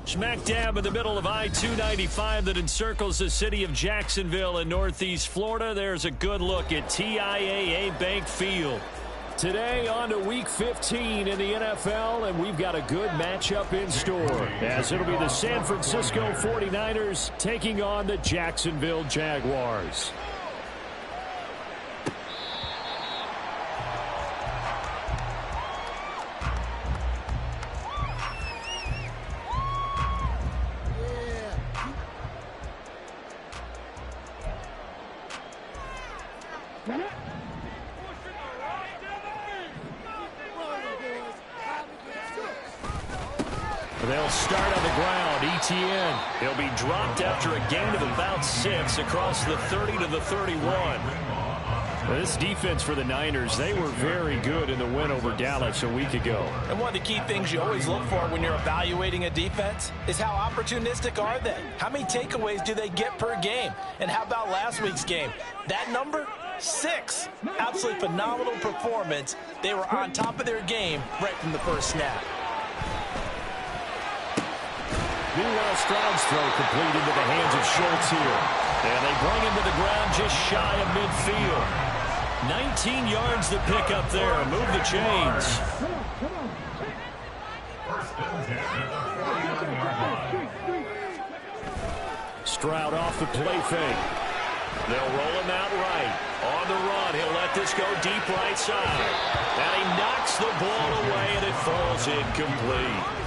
Smack dab in the middle of I-295 that encircles the city of Jacksonville in northeast Florida. There's a good look at TIAA Bank Field. Today on to Week 15 in the NFL, and we've got a good matchup in store, as it'll be the San Francisco 49ers taking on the Jacksonville Jaguars. They'll start on the ground. Etienne. He'll be dropped after a gain of about 6 across the 30 to the 31. This defense for the Niners, they were very good in the win over Dallas a week ago. And one of the key things you always look for when you're evaluating a defense is how opportunistic are they? How many takeaways do they get per game? And how about last week's game? That number? 6. Absolutely phenomenal performance. They were on top of their game right from the first snap. Meanwhile, Stroud's throw complete into the hands of Schultz here. And they bring him to the ground just shy of midfield. 19 yards to pick up there. Move the chains. Stroud off the play fake. They'll roll him out right. On the run, he'll let this go deep right side. And he knocks the ball away, and it falls incomplete.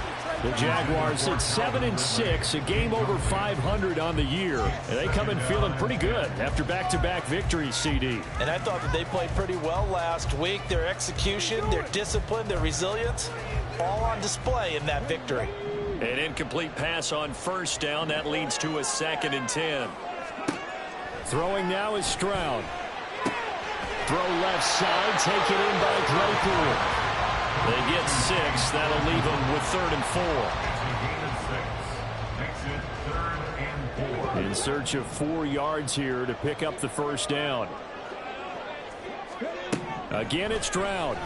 The Jaguars at 7-6, a game over 500 on the year. And they come in feeling pretty good after back-to-back victories, CD. And I thought that they played pretty well last week. Their execution, their discipline, their resilience, all on display in that victory. An incomplete pass on first down. That leads to a 2nd and 10. Throwing now is Stroud. Throw left side, taken in by Draper. They get 6. That'll leave them with 3rd and 4. In search of 4 yards here to pick up the first down. Again, it's Stroud.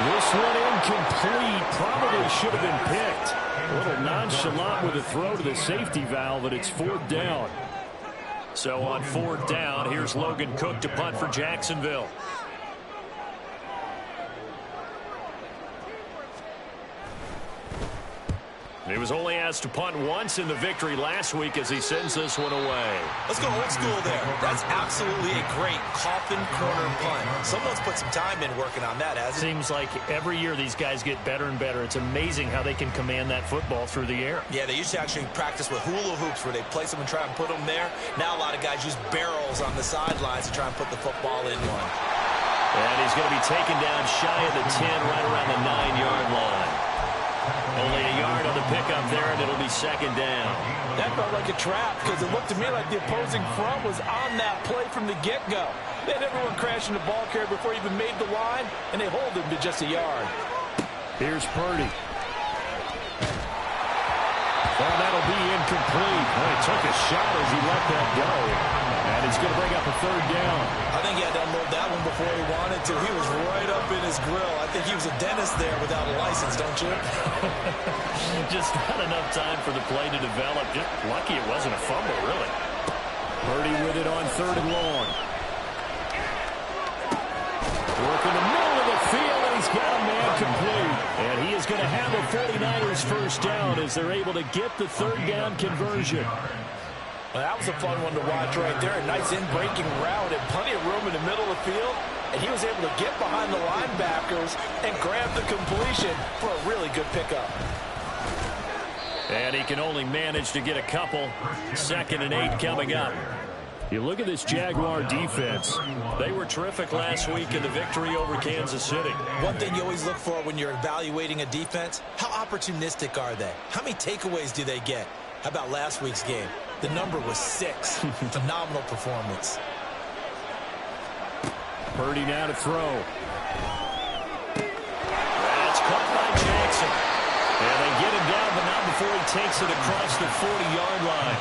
This one incomplete. Probably should have been picked. A little nonchalant with a throw to the safety valve, but it's 4th down. So on 4th down, here's Logan Cook to punt for Jacksonville. He was only asked to punt once in the victory last week as he sends this one away. Let's go old school there. That's absolutely a great coffin corner punt. Someone's put some time in working on that, hasn't it? Seems like every year these guys get better and better. It's amazing how they can command that football through the air. Yeah, they used to actually practice with hula hoops where they place them and try and put them there. Now a lot of guys use barrels on the sidelines to try and put the football in one. And he's going to be taken down shy of the 10, right around the 9-yard line. Only a yard on the pickup there, and it'll be 2nd down. That felt like a trap because it looked to me like the opposing front was on that play from the get-go. They had everyone crashing the ball carrier before he even made the line, and they hold him to just a yard. Here's Purdy. Well, that'll be incomplete. Well, he took a shot as he let that go. And he's going to bring up a 3rd down. I think he had to unload that one before he wanted to. He was right up in his grill. I think he was a dentist there without a license, don't you? Just not enough time for the play to develop. Just lucky it wasn't a fumble, really. Purdy with it on 3rd and long. Work in the middle of the field, and he's got a man complete. And he is going to have a 49ers first down as they're able to get the 3rd down conversion. Well, that was a fun one to watch right there. A nice in-breaking route and plenty of room in the middle of the field. And he was able to get behind the linebackers and grab the completion for a really good pickup. And he can only manage to get a couple. 2nd and 8 coming up. You look at this Jaguar defense. They were terrific last week in the victory over Kansas City. One thing you always look for when you're evaluating a defense, how opportunistic are they? How many takeaways do they get? How about last week's game? The number was 6. Phenomenal performance. Purdy now to throw. That's caught by Jackson. And they get him down, but not before he takes it across the 40-yard line.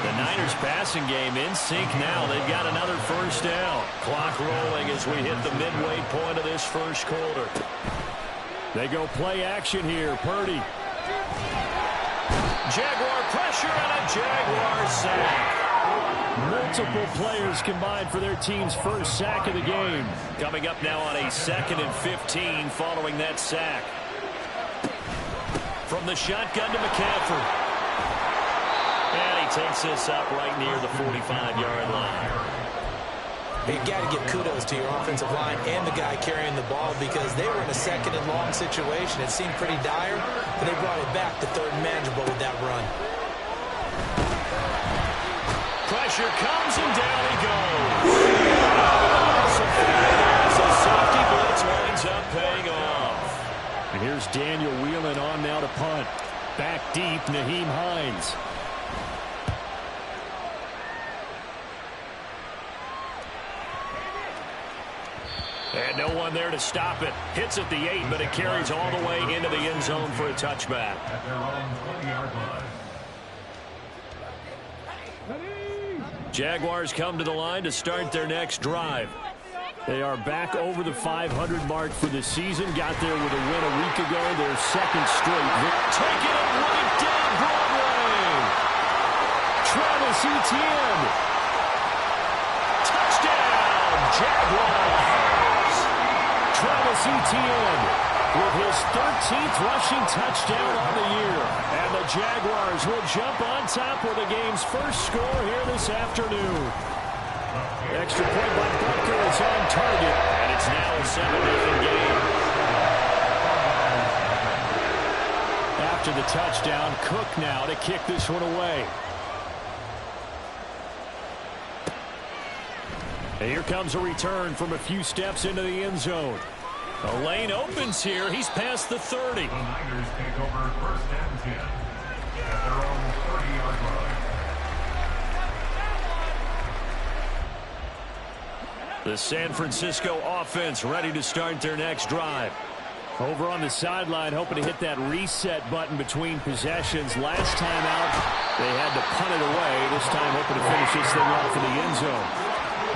The Niners passing game in sync now. They've got another first down. Clock rolling as we hit the midway point of this first quarter. They go play action here. Purdy. Jaguar pressure and a Jaguar sack. Multiple players combined for their team's first sack of the game. Coming up now on a 2nd and 15 following that sack. From the shotgun to McCaffrey. And he takes this up right near the 45-yard line. You got to give kudos to your offensive line and the guy carrying the ball because they were in a 2nd and long situation. It seemed pretty dire, but they brought it back to 3rd and manageable with that run. Pressure comes and down he goes. So safety blitz winds up paying off. And here's Daniel Whelan on now to punt. Back deep, Nyheim Hines. And no one there to stop it. Hits at the 8, but it carries all the way into the end zone for a touchback. At their own 20-yard line. Jaguars come to the line to start their next drive. They are back over the 500 mark for the season. Got there with a win a week ago. Their 2nd straight. Taking it right down Broadway. Travis Etienne. Touchdown, Jaguars. Travis Etienne with his 13th rushing touchdown on the year. And the Jaguars will jump on top with the game's first score here this afternoon. Extra point by Butker is on target, and it's now a 7-0 game. After the touchdown, Cook now to kick this one away. And here comes a return from a few steps into the end zone. The lane opens here. He's past the 30. The Niners take over 1st and 10 at their own 30-yard line. The San Francisco offense ready to start their next drive. Over on the sideline, hoping to hit that reset button between possessions. Last time out, they had to punt it away. This time, hoping to finish this thing off in the end zone.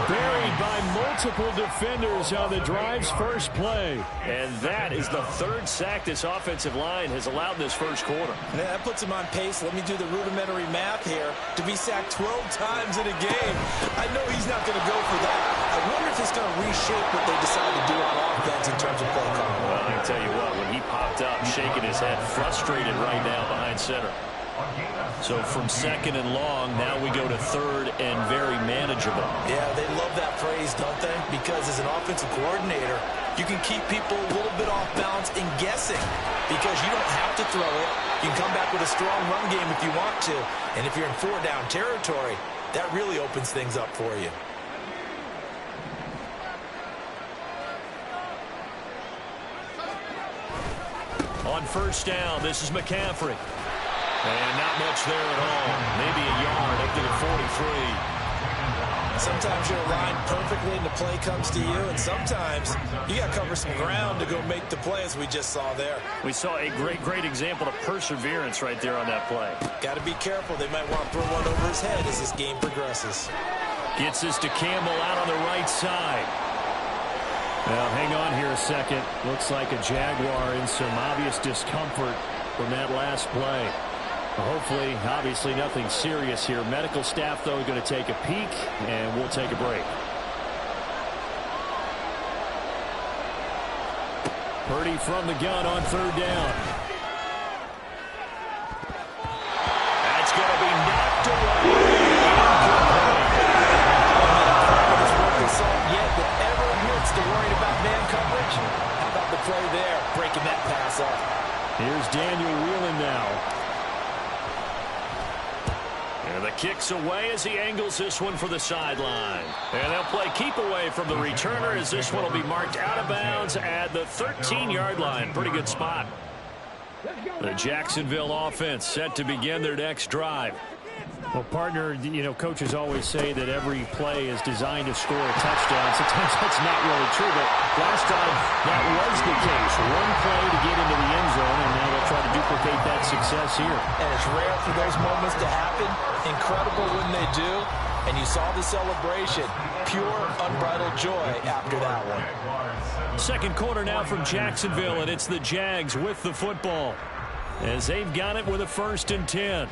Buried by multiple defenders on the drive's first play. And that is the 3rd sack this offensive line has allowed in this first quarter. Yeah, that puts him on pace. Let me do the rudimentary math here. To be sacked 12 times in a game. I know he's not going to go for that. I wonder if it's going to reshape what they decide to do on offense in terms of play calling. Well, I can tell you what, when he popped up, shaking his head, frustrated right now behind center. So from 2nd and long, now we go to 3rd and very manageable. Yeah, they love that phrase, don't they? Because as an offensive coordinator, you can keep people a little bit off balance and guessing because you don't have to throw it. You can come back with a strong run game if you want to. And if you're in 4-down territory, that really opens things up for you. On 1st down, this is McCaffrey. And not much there at all. Maybe a yard up to the 43. Sometimes you're aligned perfectly and the play comes to you, and sometimes you got to cover some ground to go make the play, as we just saw there. We saw a great example of perseverance right there on that play. Got to be careful. They might want to throw one over his head as this game progresses. Gets this to Campbell out on the right side. Now, hang on here a second. Looks like a Jaguar in some obvious discomfort from that last play. Hopefully, obviously, nothing serious here. Medical staff, though, going to take a peek, and we'll take a break. Purdy from the gun on 3rd down. That's going to be knocked away. Yet that ever admits to worrying about man coverage. How about the play there, breaking that pass up? Here's Daniel Whelan now. And the kick's away as he angles this one for the sideline. And they'll play keep away from the returner as this one will be marked out of bounds at the 13-yard line. Pretty good spot. The Jacksonville offense set to begin their next drive. Well, partner, you know, coaches always say that every play is designed to score a touchdown. Sometimes that's not really true, but last time that was the case. One play to get into the end zone, and now they'll try to duplicate that success here. And it's rare for those moments to happen. Incredible when they do. And you saw the celebration. pure, unbridled joy after that one. Second quarter now from Jacksonville, and it's the Jags with the football as they've got it with a 1st and 10.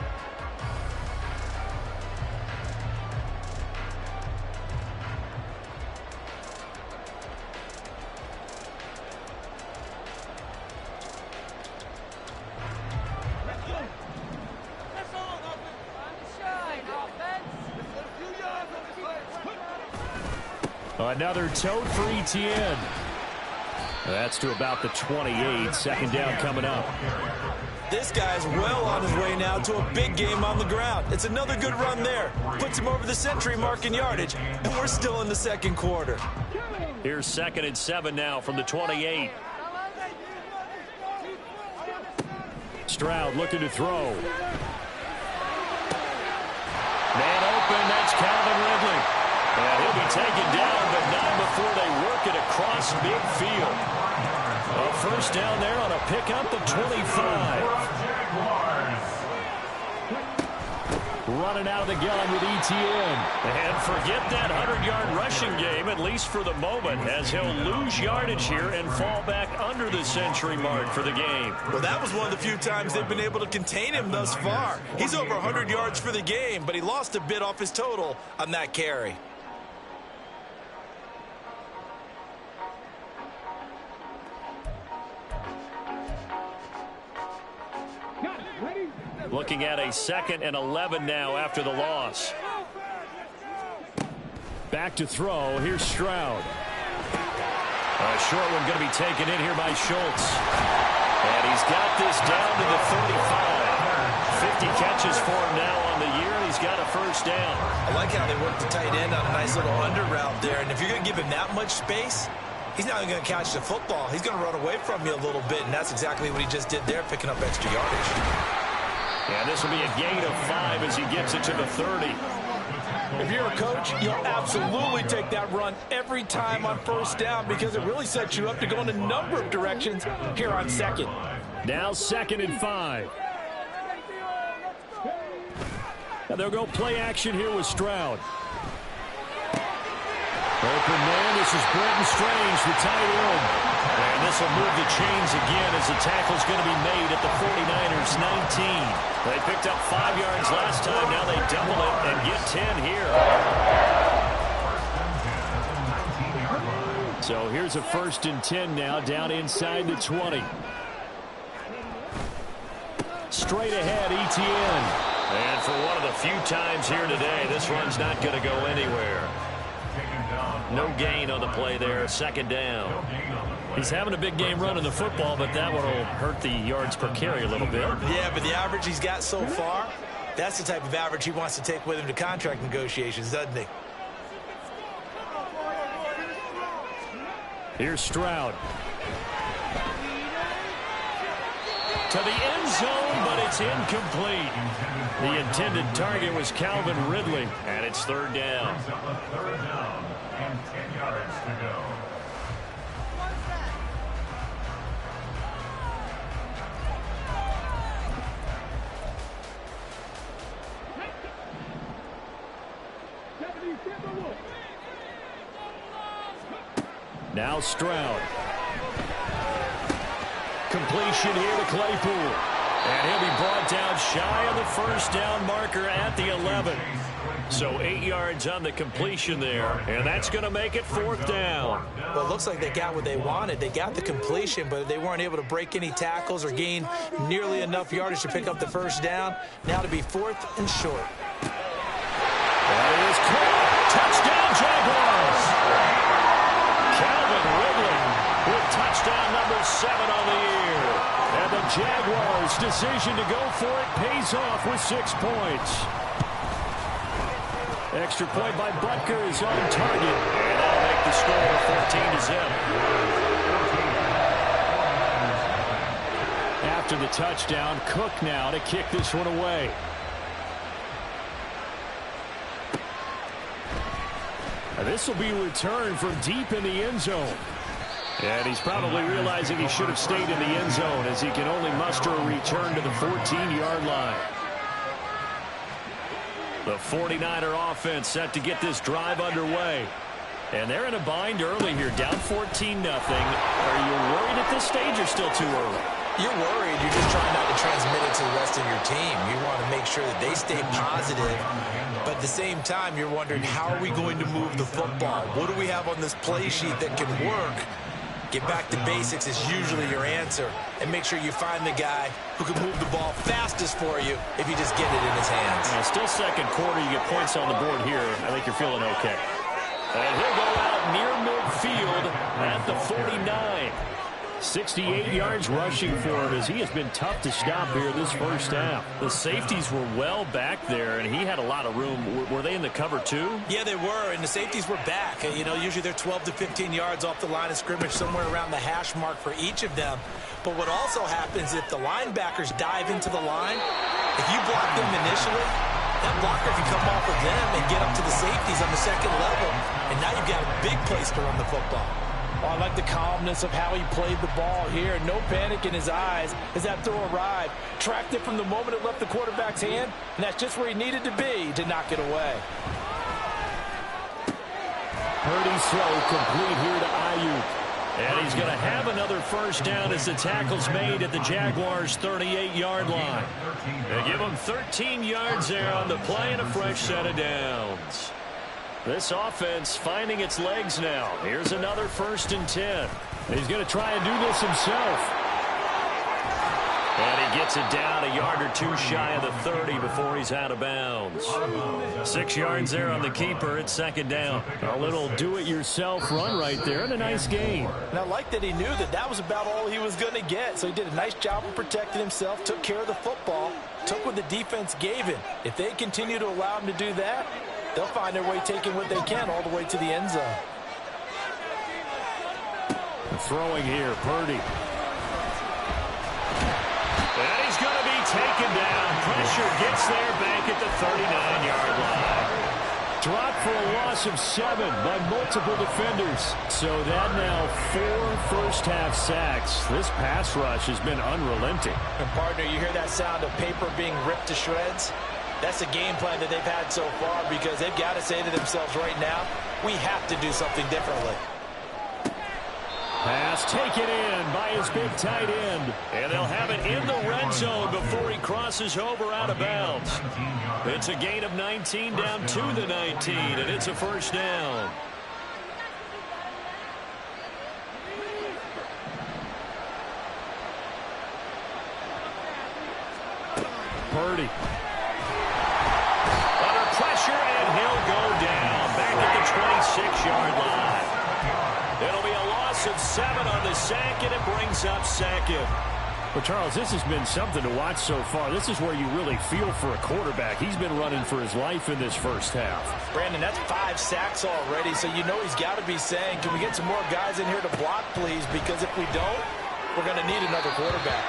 Another tote for Etienne. That's to about the 28. Second down coming up. This guy's well on his way now to a big game on the ground. It's another good run there. Puts him over the century mark in yardage, and we're still in the second quarter. Here's 2nd and 7 now from the 28. Stroud looking to throw. Man open, that's Calvin Ridley. And he'll be taken down, but not before they work it across midfield. A 1st down there on a pickup of 25. Running out of the gun with Etienne. And forget that 100-yard rushing game, at least for the moment, as he'll lose yardage here and fall back under the century mark for the game. Well, that was one of the few times they've been able to contain him thus far. He's over 100 yards for the game, but he lost a bit off his total on that carry. Looking at a 2nd and 11 now after the loss. Back to throw. Here's Stroud. A short one going to be taken in here by Schultz. And he's got this down to the 35. 50 catches for him now on the year, and he's got a 1st down. I like how they work the tight end on a nice little under route there. And if you're going to give him that much space, he's not even going to catch the football. He's going to run away from you a little bit, and that's exactly what he just did there, picking up extra yardage. And this will be a gain of 5 as he gets it to the 30. If you're a coach, you'll absolutely take that run every time on 1st down because it really sets you up to go in a number of directions here on 2nd. Now 2nd and 5. And they'll go play action here with Stroud. Open man, this is Brenton Strange, the tight end. And this will move the chains again as the tackle's going to be made at the 49ers 19. They picked up 5 yards last time. Now they double it and get 10 here. So here's a 1st and 10 now down inside the 20. Straight ahead, Etienne. And for one of the few times here today, this run's not going to go anywhere. No gain on the play there. 2nd down. He's having a big game running the football, but that one will hurt the yards per carry a little bit. Yeah, but the average he's got so far, that's the type of average he wants to take with him to contract negotiations, doesn't he? Here's Stroud. To the end zone, but it's incomplete. The intended target was Calvin Ridley, and it's 3rd down. 3rd down and 10 yards to go. Now Stroud. Completion here to Claypool. And he'll be brought down shy of the 1st down marker at the 11. So 8 yards on the completion there. And that's going to make it 4th down. Well, it looks like they got what they wanted. They got the completion, but they weren't able to break any tackles or gain nearly enough yardage to pick up the 1st down. Now to be 4th and short. That is caught. Touchdown, Jaguars. Calvin Ridley with touchdown number 7 on the year. And the Jaguars' decision to go for it pays off with 6 points. Extra point by Butker is on target. And that'll make the score 14-0. After the touchdown, Cook now to kick this one away. And this will be returned from deep in the end zone. And he's probably realizing he should have stayed in the end zone as he can only muster a return to the 14-yard line. The 49er offense set to get this drive underway. And they're in a bind early here, down 14-0. Are you worried at this stage or still too early? You're worried. You're just trying not to transmit it to the rest of your team. You want to make sure that they stay positive. But at the same time, you're wondering, how are we going to move the football? What do we have on this play sheet that can work? Get back to basics is usually your answer. And make sure you find the guy who can move the ball fastest for you if you just get it in his hands. Yeah, still second quarter. You get points on the board here. I think you're feeling okay. And he'll go out near midfield at the 49. 68 yards rushing for him as he has been tough to stop here this first half. The safeties were well back there, and he had a lot of room. Were they in the cover too? Yeah, they were, and the safeties were back. You know, usually they're 12 to 15 yards off the line of scrimmage, somewhere around the hash mark for each of them. But what also happens if the linebackers dive into the line, if you block them initially, that blocker can come off of them and get up to the safeties on the second level, and now you've got a big place to run the football. Oh, I like the calmness of how he played the ball here. No panic in his eyes as that throw arrived. Tracked it from the moment it left the quarterback's hand, and that's just where he needed to be to knock it away. Purdy's throw complete here to Ayuk. And he's going to have another first down as the tackle's made at the Jaguars' 38-yard line. They give him 13 yards there on the play and a fresh set of downs. This offense finding its legs now. Here's another 1st and 10. He's going to try and do this himself. And he gets it down a yard or two shy of the 30 before he's out of bounds. 6 yards there on the keeper. It's 2nd down. A little do-it-yourself run right there and a nice gain. And I like that he knew that that was about all he was going to get. So he did a nice job of protecting himself, took care of the football, took what the defense gave him. If they continue to allow him to do that, they'll find their way taking what they can all the way to the end zone. Throwing here, Purdy. And he's going to be taken down. Pressure gets there back at the 39-yard line. Dropped for a loss of 7 by multiple defenders. So that now 4 first-half sacks. This pass rush has been unrelenting. And partner, you hear that sound of paper being ripped to shreds? That's the game plan that they've had so far because they've got to say to themselves right now, we have to do something differently. Pass taken in by his big tight end. And they'll have it in the red zone before he crosses over out of bounds. It's a gain of 19 down to the 19, and it's a first down. Purdy. Under pressure, and he'll go down. Back at the 26-yard line. It'll be a loss of 7 on the sack, and it brings up 2nd. Well, Charles, this has been something to watch so far. This is where you really feel for a quarterback. He's been running for his life in this first half. Brandon, that's 5 sacks already, so you know he's got to be saying, can we get some more guys in here to block, please? Because if we don't, we're going to need another quarterback.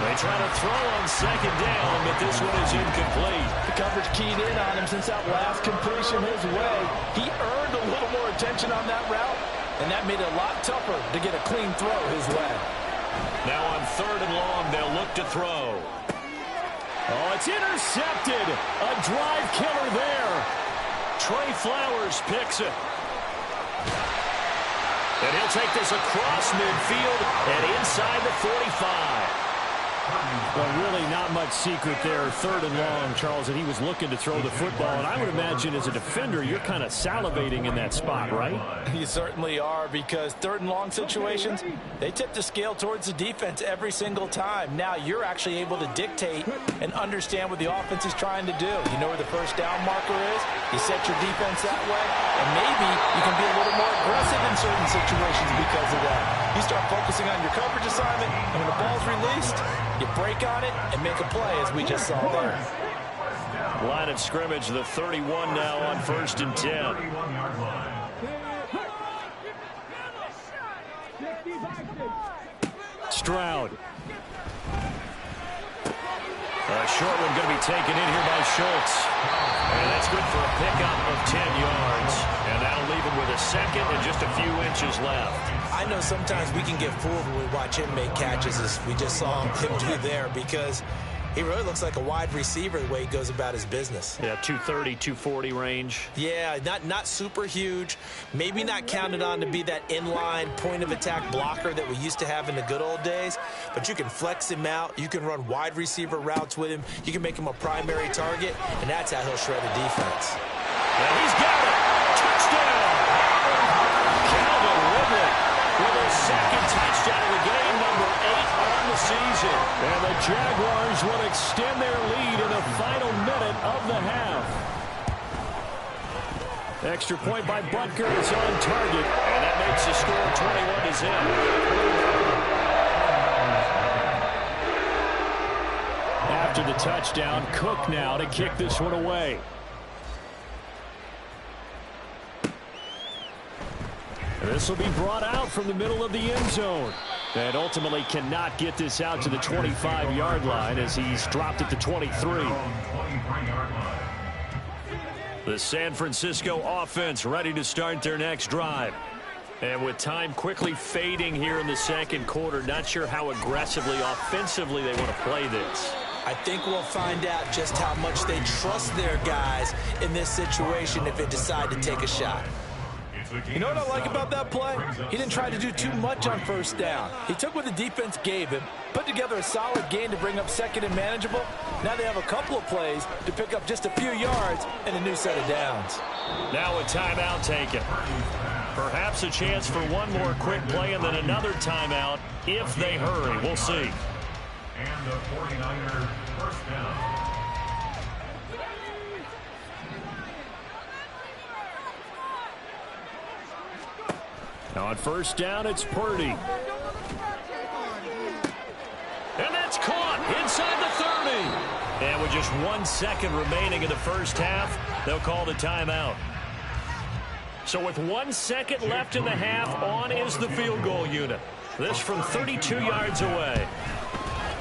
They try to throw on 2nd down, but this one is incomplete. The coverage keyed in on him since that last completion his way. He earned a little more attention on that route, and that made it a lot tougher to get a clean throw his way. Now on 3rd and long, they'll look to throw. Oh, it's intercepted. A drive killer there. Trey Flowers picks it. And he'll take this across midfield and inside the 45. But really not much secret there. 3rd and long, Charles, and he was looking to throw the football. And I would imagine as a defender, you're kind of salivating in that spot, right? You certainly are, because 3rd and long situations, they tip the scale towards the defense every single time. Now you're actually able to dictate and understand what the offense is trying to do. You know where the first down marker is. You set your defense that way, and maybe you can be a little more aggressive in certain situations because of that. You start focusing on your coverage assignment, and when the ball's released, you break on it and make a play, as we just saw there. Line of scrimmage, the 31 now on 1st and 10. Stroud. A short one going to be taken in here by Schultz. And that's good for a pickup of 10 yards. And that'll leave him with a 2nd and just a few inches left. I know sometimes we can get fooled when we watch him make catches, as we just saw him do there, because He really looks like a wide receiver the way he goes about his business. Yeah, 230, 240 range. Yeah, not super huge. Maybe not counted on to be that inline point-of-attack blocker that we used to have in the good old days, but you can flex him out. You can run wide receiver routes with him. You can make him a primary target, and that's how he'll shred a defense. And he's got it. Touchdown. Calvin Ridley with his second touchdown of the game, number 8 on the season. And the Jaguars will extend their lead in the final minute of the half. Extra point by Butker is on target, and that makes the score 21-0. After the touchdown, Cook now to kick this one away. This will be brought out from the middle of the end zone. And ultimately cannot get this out to the 25-yard line as he's dropped at the 23. The San Francisco offense ready to start their next drive. And with time quickly fading here in the second quarter, not sure how aggressively, offensively they want to play this. I think we'll find out just how much they trust their guys in this situation if they decide to take a shot. You know what I like about that play? He didn't try to do too much on first down. He took what the defense gave him, put together a solid gain to bring up second and manageable. Now they have a couple of plays to pick up just a few yards and a new set of downs. Now a timeout taken. Perhaps a chance for one more quick play and then another timeout if they hurry. We'll see. And the 49ers first down. On first down, it's Purdy. And that's caught inside the 30. And with just 1 second remaining in the first half, they'll call the timeout. So with 1 second left in the half, on is the field goal unit. This from 32 yards away.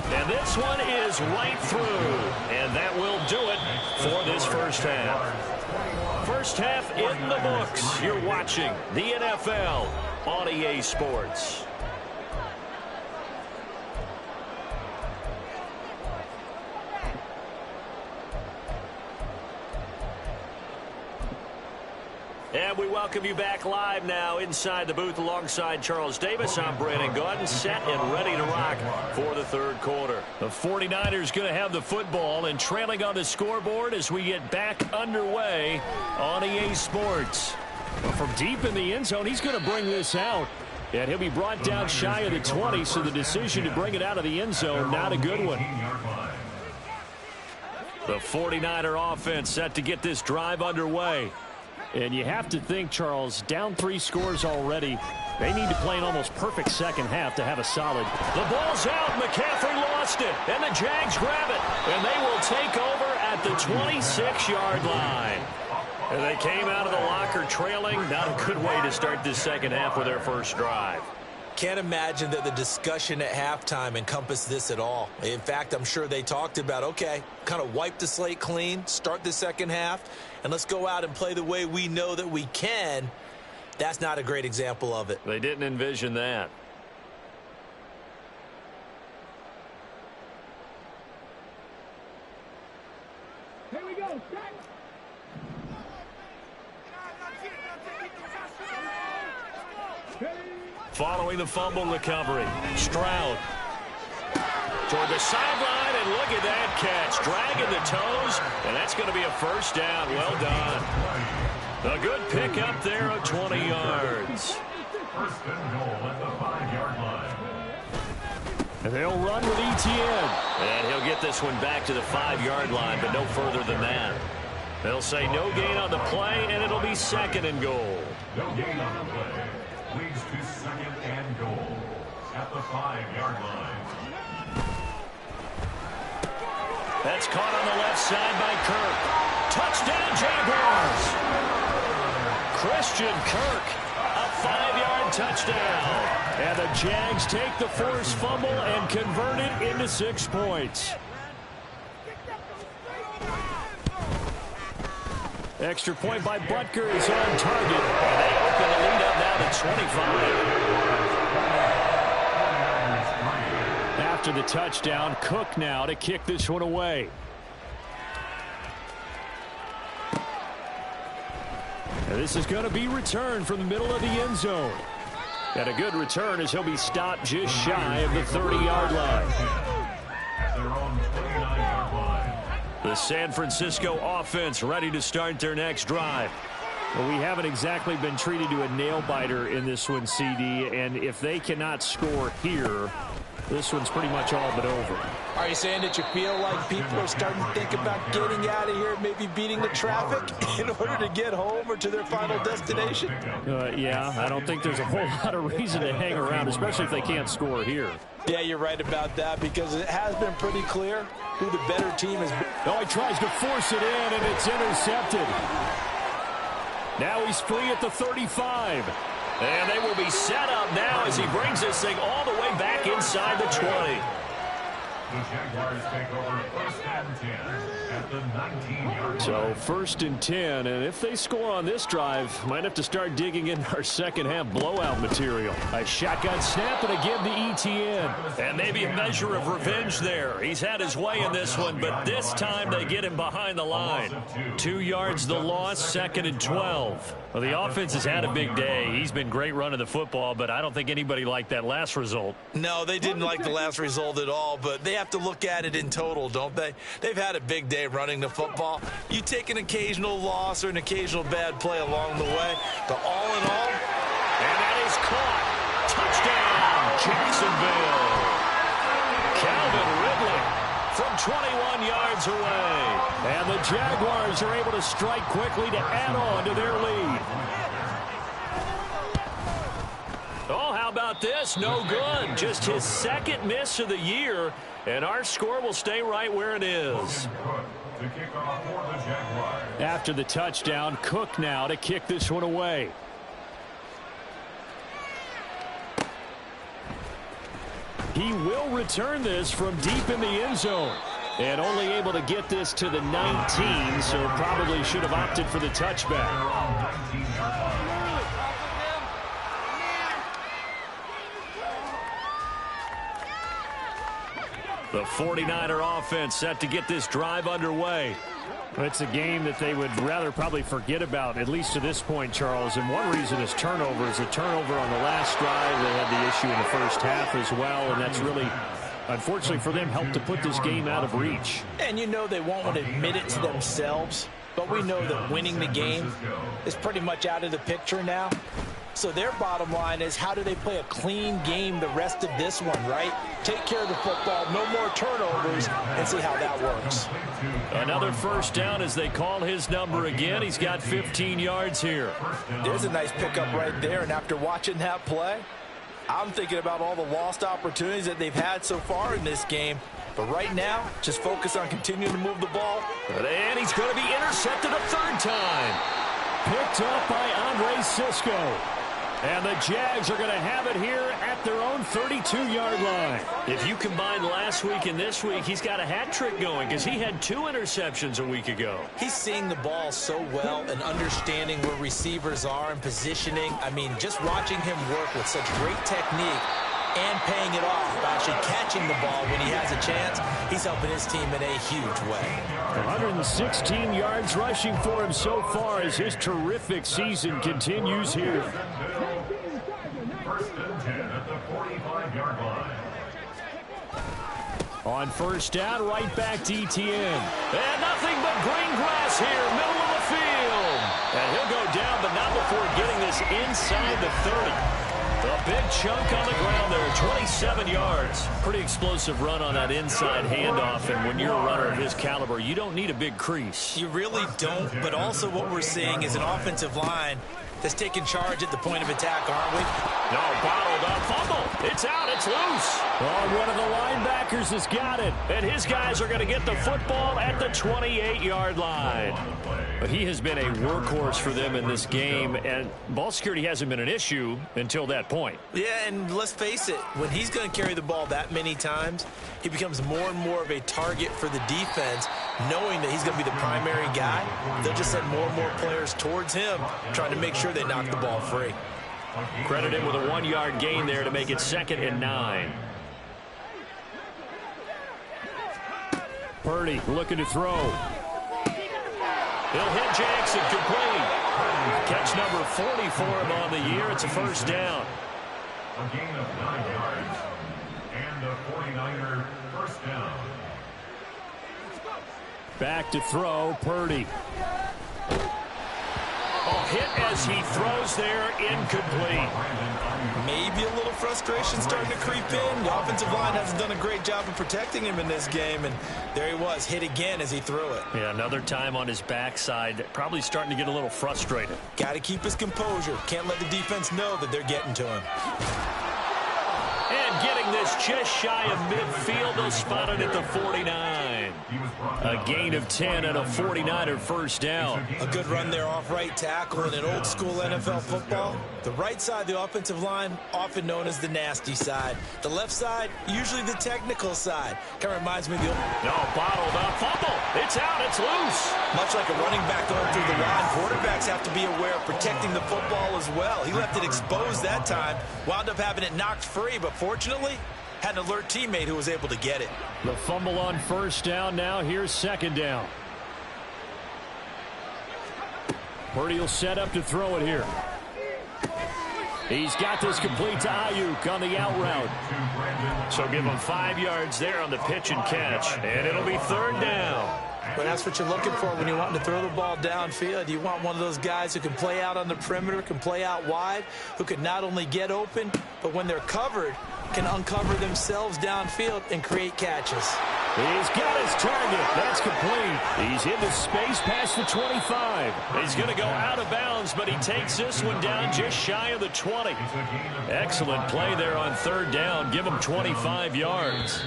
And this one is right through. And that will do it for this first half. First half in the books. You're watching the NFL on EA Sports. And we welcome you back live now inside the booth alongside Charles Davis. I'm Brandon Gaudin, set and ready to rock for the third quarter. The 49ers going to have the football and trailing on the scoreboard as we get back underway on EA Sports. Well, from deep in the end zone, he's going to bring this out. And he'll be brought down shy of the 20, so the decision to bring it out of the end zone, not a good one. The 49er offense set to get this drive underway. And you have to think, Charles, down 3 scores already. They need to play an almost perfect second half to have a solid. The ball's out. McCaffrey lost it. And the Jags grab it. And they will take over at the 26-yard line. And they came out of the locker trailing. Not a good way to start this second half with their first drive. Can't imagine that the discussion at halftime encompassed this at all. In fact, I'm sure they talked about, okay, kind of wipe the slate clean, start the second half, and let's go out and play the way we know that we can. That's not a great example of it. They didn't envision that. Here we go. Following the fumble recovery, Stroud toward the sideline, and look at that catch. Dragging the toes, and that's going to be a first down. Well done. A good pickup there of 20 yards. First and goal at the 5-yard line. And they'll run with Etienne. And he'll get this one back to the 5-yard line, but no further than that. They'll say no gain on the play, and it'll be second and goal. No gain on the play. Leads to second and goal at the 5-yard line. That's caught on the left side by Kirk. Touchdown, Jaguars. Christian Kirk, a 5-yard touchdown. And the Jags take the forced fumble and convert it into 6 points. Extra point by Butker is on target. And they open the lead up now to 25. After the touchdown, Cook now to kick this one away. And this is going to be returned from the middle of the end zone. And a good return as he'll be stopped just shy of the 30-yard line. At their own 29-yard line. The San Francisco offense ready to start their next drive. Well, we haven't exactly been treated to a nail-biter in this one, CD, and if they cannot score here, this one's pretty much all but over. Are you saying that you feel like people are starting to think about getting out of here, maybe beating the traffic in order to get home or to their final destination? Yeah, I don't think there's a whole lot of reason to hang around, especially if they can't score here. Yeah, you're right about that, because it has been pretty clear who the better team has been. Oh, he tries to force it in, and it's intercepted. Now he's free at the 35. And they will be set up now as he brings this thing all the way back inside the 20. The Jaguars take over 1st and 10 at the 19-yard line. So 1st and 10, and if they score on this drive, might have to start digging in our second half blowout material. A shotgun snap and a give to Etienne. And maybe a measure of revenge there. He's had his way in this one, but this time they get him behind the line. 2 yards the loss, 2nd and 12. Well, the offense has had a big day. He's been great running the football, but I don't think anybody liked that last result. No, they didn't like the last result at all, but they have to look at it in total, don't they? They've had a big day running the football. You take an occasional loss or an occasional bad play along the way, but all in all. And that is caught. Touchdown, Jacksonville. Calvin Ridley from 21 yards away. And the Jaguars are able to strike quickly to add on to their lead. Oh, how about this? No good. Just his 2nd miss of the year, and our score will stay right where it is. To kick off for the Jaguars. After the touchdown, Cook now to kick this one away. He will return this from deep in the end zone. And only able to get this to the 19, so probably should have opted for the touchback. The 49er offense set to get this drive underway. It's a game that they would rather probably forget about, at least to this point, Charles. And one reason is turnovers. A turnover on the last drive. They had the issue in the first half as well, and that's really, unfortunately for them, helped to put this game out of reach. And you know they won't want to admit it to themselves, but we know that winning the game is pretty much out of the picture now. So their bottom line is, how do they play a clean game the rest of this one, right? Take care of the football, no more turnovers, and see how that works. Another first down as they call his number again. He's got 15 yards here. There's a nice pickup right there, and after watching that play, I'm thinking about all the lost opportunities that they've had so far in this game. But right now, just focus on continuing to move the ball. And he's going to be intercepted a 3rd time. Picked up by Andre Cisco. And the Jags are going to have it here at their own 32-yard line. If you combine last week and this week, he's got a hat trick going because he had 2 interceptions a week ago. He's seeing the ball so well and understanding where receivers are and positioning. I mean, just watching him work with such great technique and paying it off by actually catching the ball when he has a chance, he's helping his team in a huge way. 116 yards rushing for him so far as his terrific season continues here. 1st and 10 at the 45-yard line. On 1st down, right back to Etienne. And nothing but green grass here, middle of the field. And he'll go down, but not before getting this inside the 30. A big chunk on the ground there, 27 yards. Pretty explosive run on that inside handoff, and when you're a runner of his caliber, you don't need a big crease. You really don't, but also what we're seeing is an offensive line that's taking charge at the point of attack, aren't we? No, bottled up, fumble. It's out, it's loose. Oh, one of the linebackers has got it, and his guys are going to get the football at the 28-yard line. But he has been a workhorse for them in this game, and ball security hasn't been an issue until that point. Yeah, and let's face it, when he's going to carry the ball that many times, he becomes more and more of a target for the defense, knowing that he's going to be the primary guy. They'll just send more and more players towards him, trying to make sure they knock the ball free. Credit him with a 1-yard gain there to make it 2nd and 9. Purdy looking to throw. He'll hit Jackson complete. Catch number 40 for him on the year. It's a first down. A gain of 9 yards. And a 49er first down. Back to throw, Purdy. Hit as he throws there, incomplete. Maybe a little frustration starting to creep in. The offensive line hasn't done a great job of protecting him in this game, and there he was, hit again as he threw it. Yeah, another time on his backside, probably starting to get a little frustrated. Got to keep his composure. Can't let the defense know that they're getting to him. And getting this just shy of midfield, they'll spot it at the 49. A gain of 10 and a 49er first down. A good run there off right tackle in an old school NFL football. The right side of the offensive line, often known as the nasty side. The left side, usually the technical side. Kind of reminds me of the old... No, bottled up, fumble. It's out, it's loose. Much like a running back going through the line, quarterbacks have to be aware of protecting the football as well. He left it exposed that time, wound up having it knocked free, but fortunately, had an alert teammate who was able to get it. The fumble on first down. Now here's second down. Purdy will set up to throw it here. He's got this complete to Ayuk on the out route. So give him 5 yards there on the pitch and catch. And it'll be third down. But that's what you're looking for when you're wanting to throw the ball downfield. You want one of those guys who can play out on the perimeter, can play out wide, who can not only get open, but when they're covered, can uncover themselves downfield and create catches. He's got his target. That's complete. He's into space past the 25. He's going to go out of bounds, but he takes this one down just shy of the 20. Excellent play there on third down. Give him 25 yards.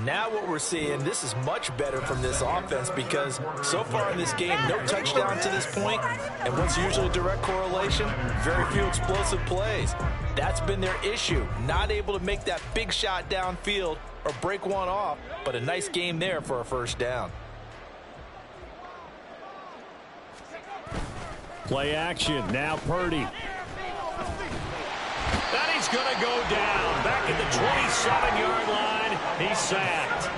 Now what we're seeing, this is much better from this offense because so far in this game, no touchdown to this point, and what's usually a direct correlation, very few explosive plays. That's been their issue, not able to make that big shot downfield or break one off, but a nice game there for a first down. Play action, now Purdy. And he's going to go down, back at the 27-yard line. He's sacked.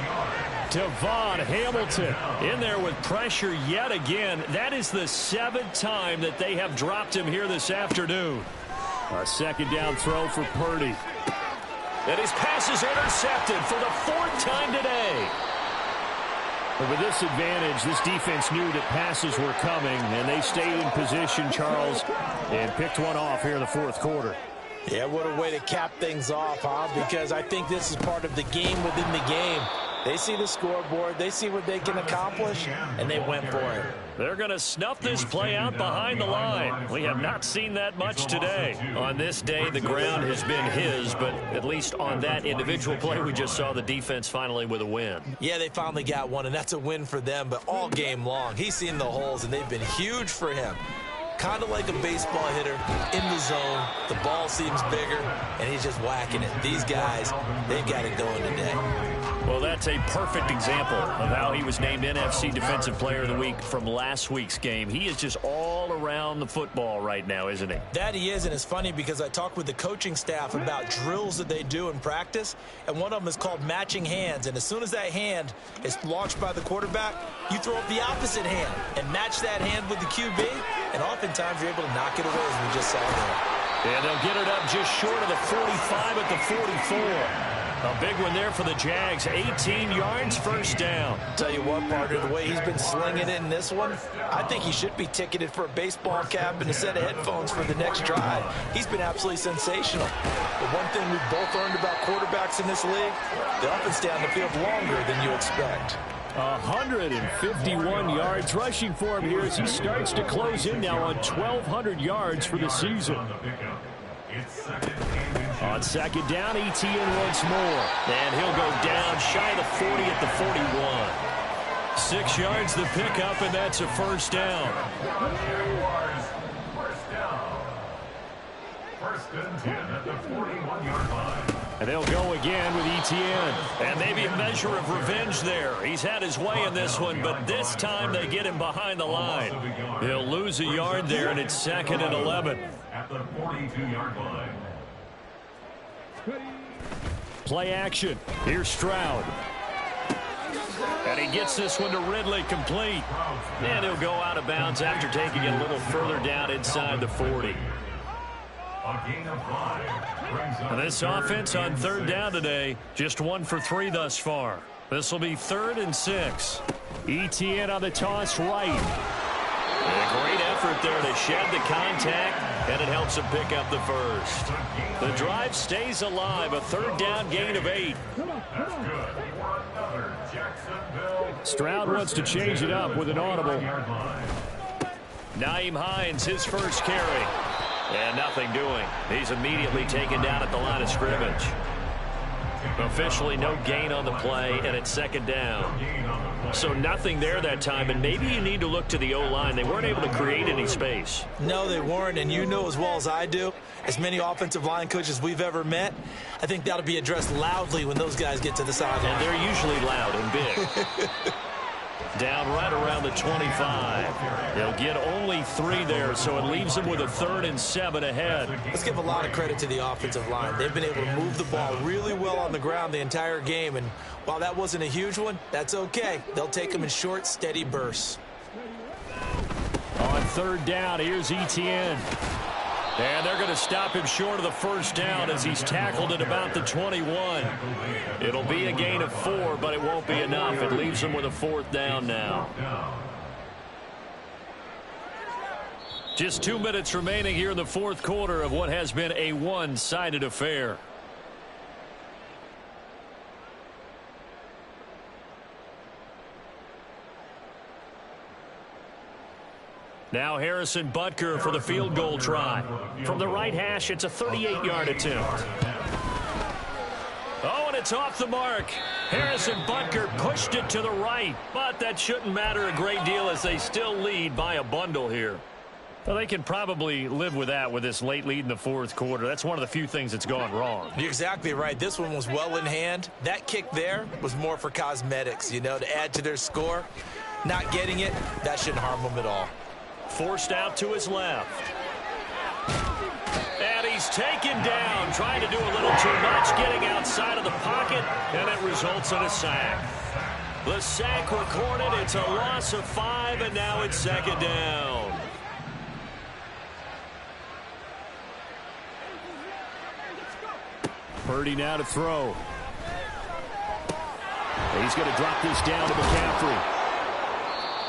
Devon Hamilton in there with pressure yet again. That is the 7th time that they have dropped him here this afternoon. A second down throw for Purdy. And his pass is intercepted for the 4th time today. But with this advantage, this defense knew that passes were coming, and they stayed in position, Charles, and picked one off here in the 4th quarter. Yeah, what a way to cap things off, huh? Because I think this is part of the game within the game. They see the scoreboard, they see what they can accomplish, and they went for it. They're going to snuff this play out behind the line. We have not seen that much today. On this day, the ground has been his, but at least on that individual play, we just saw the defense finally with a win. Yeah, they finally got one, and that's a win for them, but all game long, he's seen the holes, and they've been huge for him. Kind of like a baseball hitter in the zone. The ball seems bigger, and he's just whacking it. These guys, they've got it going today. Well, that's a perfect example of how he was named NFC Defensive Player of the Week from last week's game. He is just all around the football right now, isn't he? That he is, and it's funny because I talked with the coaching staff about drills that they do in practice, and one of them is called matching hands. And as soon as that hand is launched by the quarterback, you throw up the opposite hand and match that hand with the QB, and oftentimes you're able to knock it away, as we just saw there. And they'll get it up just short of the 45 at the 44. A big one there for the Jags. 18 yards, first down. Tell you what, partner, the way he's been slinging it in this one, I think he should be ticketed for a baseball cap and a set of headphones for the next drive. He's been absolutely sensational. But one thing we've both learned about quarterbacks in this league, they often stay on the field longer than you expect. 151 yards rushing for him here as he starts to close in now on 1,200 yards for the season. On second down, Etienne once more. And he'll go down shy of the 40 at the 41. 6 yards the pickup, and that's a first down. First and 10 at the 41-yard line. And they'll go again with Etienne. And maybe a measure of revenge there. He's had his way in this one, but this time they get him behind the line. He'll lose a yard there, and it's second and 11. At the 42-yard line. Play action. Here's Stroud. And he gets this one to Ridley, complete. And he'll go out of bounds after taking it a little further down inside the 40. And this offense on third down today, just 1 for 3 thus far. This will be 3rd and 6. Etienne on the toss right. And a great effort there to shed the contact, and it helps him pick up the first. The drive stays alive, a 3rd down gain of 8. Stroud wants to change it up with an audible. Nyheim Hines, his first carry. And nothing doing. He's immediately taken down at the line of scrimmage. Officially no gain on the play, and it's 2nd down. So nothing there that time, and maybe you need to look to the O-line. They weren't able to create any space. No, they weren't, and you know as well as I do, as many offensive line coaches we've ever met, I think that'll be addressed loudly when those guys get to the sideline. And they're usually loud and big. Down right around the 25. They'll get only 3 there, so it leaves them with a 3rd and 7 ahead. Let's give a lot of credit to the offensive line. They've been able to move the ball really well on the ground the entire game, and while that wasn't a huge one, that's okay. They'll take them in short, steady bursts. On 3rd down, here's Etienne. And they're going to stop him short of the 1st down as he's tackled at about the 21. It'll be a gain of 4, but it won't be enough. It leaves him with a 4th down now. Just 2 minutes remaining here in the 4th quarter of what has been a one-sided affair. Now Harrison Butker for the field goal try. From the right hash, it's a 38-yard attempt. Oh, and it's off the mark. Harrison Butker pushed it to the right, but that shouldn't matter a great deal as they still lead by a bundle here. Well, they can probably live with that with this late lead in the 4th quarter. That's one of the few things that's gone wrong. You're exactly right. This one was well in hand. That kick there was more for cosmetics, you know, to add to their score. Not getting it, that shouldn't harm them at all. Forced out to his left. And he's taken down, trying to do a little too much, getting outside of the pocket, and it results in a sack. The sack recorded. It's a loss of 5, and now it's 2nd down. Purdy now to throw. He's going to drop this down to McCaffrey.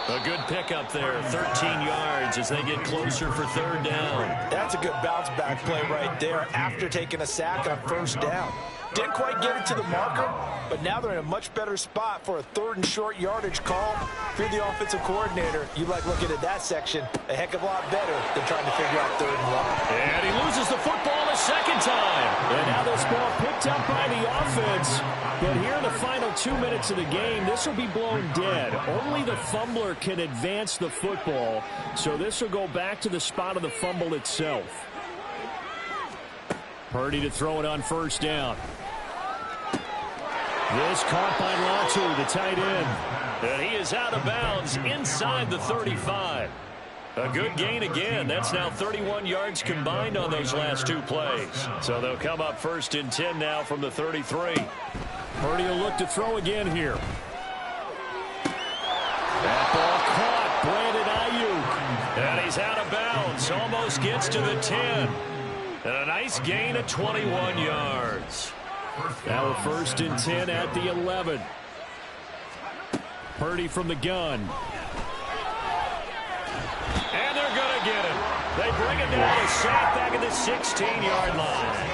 A good pickup there, 13 yards as they get closer for 3rd down. That's a good bounce back play right there after taking a sack on 1st down. Didn't quite get it to the marker, but now they're in a much better spot for a 3rd and short yardage call. If you're the offensive coordinator, you like looking at that section a heck of a lot better than trying to figure out 3rd and long. And he loses the football the 2nd time. And now this ball picked up by the offense. But here in the final 2 minutes of the game, this will be blown dead. Only the fumbler can advance the football, so this will go back to the spot of the fumble itself. Purdy to throw it on 1st down. This caught by Latu, the tight end. And he is out of bounds inside the 35. A good gain again. That's now 31 yards combined on those last 2 plays. So they'll come up 1st and 10 now from the 33. Purdy will look to throw again here. That ball caught. Brandon Ayuk. And he's out of bounds. Almost gets to the 10. And a nice gain of 21 yards. Now a 1st and 10 at the 11. Purdy from the gun. And they're going to get it. They bring it down to sack back at the 16-yard line.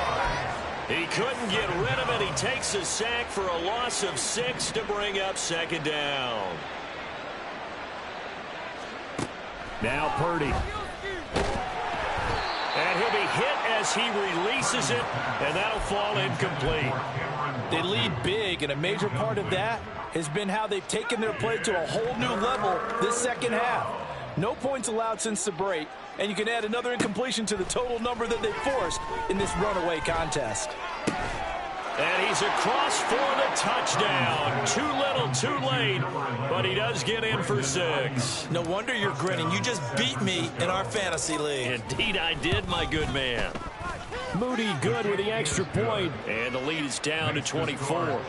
He couldn't get rid of it. He takes a sack for a loss of 6 to bring up 2nd down. Now Purdy. And he'll be hit as he releases it, and that'll fall incomplete. They lead big, and a major part of that has been how they've taken their play to a whole new level this 2nd half. No points allowed since the break, and you can add another incompletion to the total number that they forced in this runaway contest. And he's across for the touchdown. Too little, too late, but he does get in for 6. No wonder you're grinning. You just beat me in our fantasy league. Indeed I did, my good man. Moody good with the extra point, and the lead is down to 24.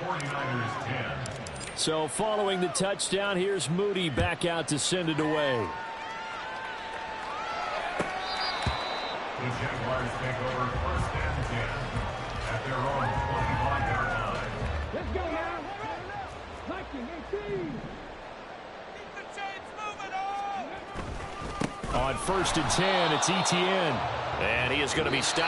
49ers 10. So following the touchdown, here's Moody back out to send it away. The Jaguars take over 1st and 10 at their own 25-yard line. Let's go now. Viking 18. On 1st and 10, it's Etienne. And he is going to be stopped.